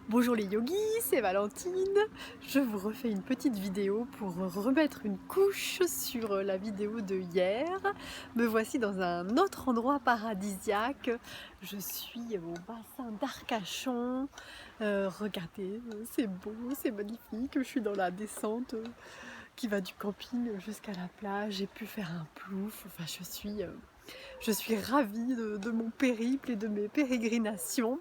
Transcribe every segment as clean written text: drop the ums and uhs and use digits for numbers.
Bonjour les yogis, c'est Valentine. Je vous refais une petite vidéo pour remettre une couche sur la vidéo de hier. Me voici dans un autre endroit paradisiaque. Je suis au bassin d'Arcachon. Regardez, c'est beau, c'est magnifique. Je suis dans la descente qui va du camping jusqu'à la plage. J'ai pu faire un plouf. Enfin, je suis ravie de mon périple et de mes pérégrinations.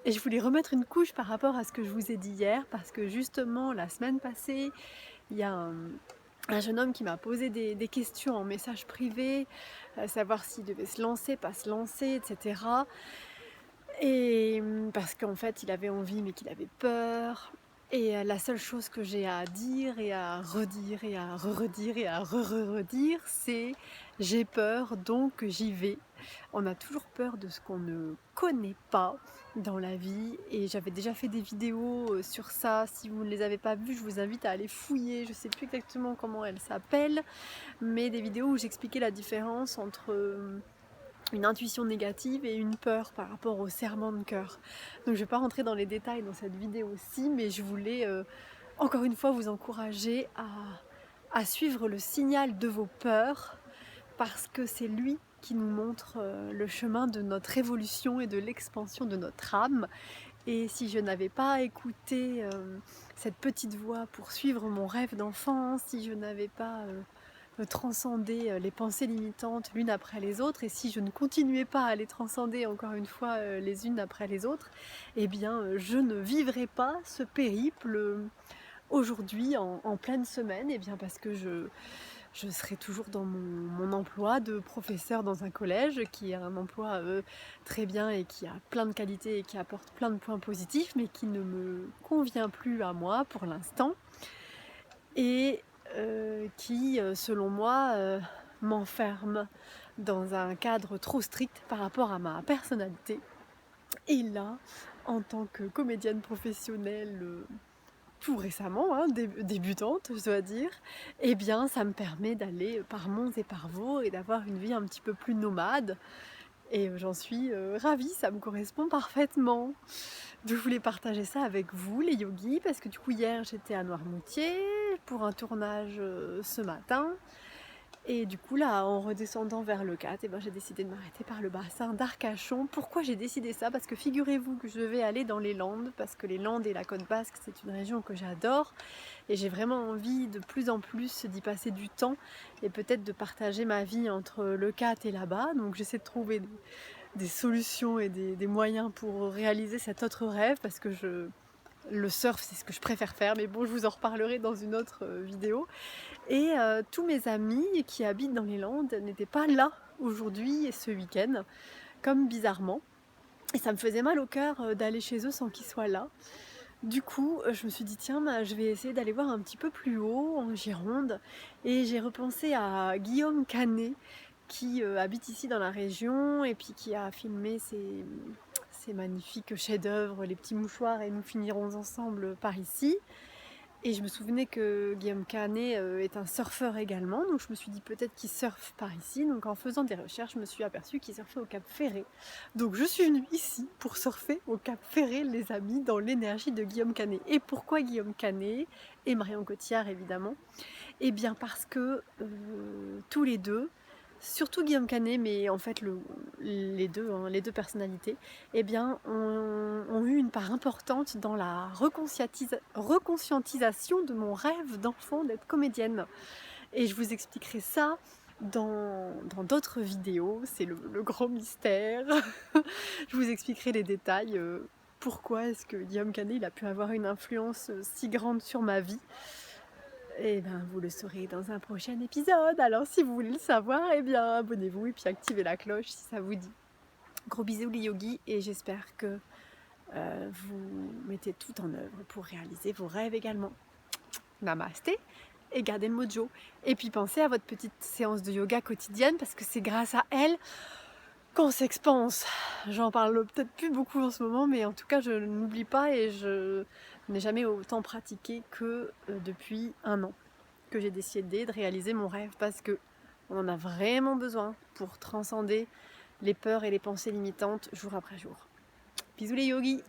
Et je voulais remettre une couche par rapport à ce que je vous ai dit hier, parce que justement, la semaine passée, il y a un jeune homme qui m'a posé des questions en message privé, savoir s'il devait se lancer, pas se lancer, etc. Et parce qu'en fait, il avait envie, mais qu'il avait peur. Et la seule chose que j'ai à dire et à redire et à redire et à redire, c'est j'ai peur, donc j'y vais. On a toujours peur de ce qu'on ne connaît pas dans la vie. Et j'avais déjà fait des vidéos sur ça. Si vous ne les avez pas vues, je vous invite à aller fouiller. Je ne sais plus exactement comment elles s'appellent, mais des vidéos où j'expliquais la différence entre une intuition négative et une peur par rapport au serrement de cœur. Donc je ne vais pas rentrer dans les détails dans cette vidéo-ci, mais je voulais encore une fois vous encourager à suivre le signal de vos peurs, parce que c'est lui qui nous montre le chemin de notre évolution et de l'expansion de notre âme. Et si je n'avais pas écouté cette petite voix pour suivre mon rêve d'enfant, si je n'avais pas transcender les pensées limitantes l'une après les autres, et si je ne continuais pas à les transcender encore une fois les unes après les autres, eh bien je ne vivrais pas ce périple aujourd'hui en pleine semaine, et bien parce que je serai toujours dans mon emploi de professeur dans un collège, qui est un emploi très bien et qui a plein de qualités et qui apporte plein de points positifs, mais qui ne me convient plus à moi pour l'instant. Et qui, selon moi, m'enferme dans un cadre trop strict par rapport à ma personnalité. Et là, en tant que comédienne professionnelle, tout récemment, hein, débutante, je dois dire, eh bien, ça me permet d'aller par monts et par vaux et d'avoir une vie un petit peu plus nomade. Et j'en suis ravie, ça me correspond parfaitement. Je voulais partager ça avec vous, les yogis, parce que du coup hier j'étais à Noirmoutier pour un tournage ce matin. Et du coup là, en redescendant vers le 4, eh ben, j'ai décidé de m'arrêter par le bassin d'Arcachon. Pourquoi j'ai décidé ça? Parce que figurez-vous que je vais aller dans les Landes, parce que les Landes et la Côte Basque, c'est une région que j'adore. Et j'ai vraiment envie de plus en plus d'y passer du temps et peut-être de partager ma vie entre le 4 et là-bas. Donc j'essaie de trouver des solutions et des moyens pour réaliser cet autre rêve, parce que le surf c'est ce que je préfère faire, mais bon, je vous en reparlerai dans une autre vidéo. Et tous mes amis qui habitent dans les Landes n'étaient pas là aujourd'hui et ce week-end, comme bizarrement, et ça me faisait mal au cœur d'aller chez eux sans qu'ils soient là. Du coup, je me suis dit tiens, bah, je vais essayer d'aller voir un petit peu plus haut en Gironde, et j'ai repensé à Guillaume Canet, qui habite ici dans la région et puis qui a filmé ces magnifiques chefs-d'œuvre, Les Petits Mouchoirs et Nous finirons ensemble par ici. Et je me souvenais que Guillaume Canet est un surfeur également, donc je me suis dit peut-être qu'il surfe par ici. Donc en faisant des recherches, je me suis aperçue qu'il surfait au Cap Ferré. Donc je suis venue ici pour surfer au Cap Ferré, les amis, dans l'énergie de Guillaume Canet. Et pourquoi Guillaume Canet et Marion Cotillard évidemment? Eh bien parce que tous les deux, surtout Guillaume Canet, mais en fait les deux, hein, les deux personnalités, eh bien, ont eu une part importante dans la reconscientisation de mon rêve d'enfant d'être comédienne. Et je vous expliquerai ça dans d'autres vidéos, c'est le grand mystère. Je vous expliquerai les détails, pourquoi est-ce que Guillaume Canet il a pu avoir une influence si grande sur ma vie. Et bien vous le saurez dans un prochain épisode. Alors si vous voulez le savoir, eh bien abonnez-vous et puis activez la cloche si ça vous dit. Gros bisous les yogis, et j'espère que vous mettez tout en œuvre pour réaliser vos rêves également. Namasté et gardez le mojo. Et puis pensez à votre petite séance de yoga quotidienne, parce que c'est grâce à elle qu'on s'expanse. J'en parle peut-être plus beaucoup en ce moment, mais en tout cas je n'oublie pas, et je n'ai jamais autant pratiqué que depuis un an que j'ai décidé de réaliser mon rêve, parce que on en a vraiment besoin pour transcender les peurs et les pensées limitantes jour après jour. Bisous les yogis!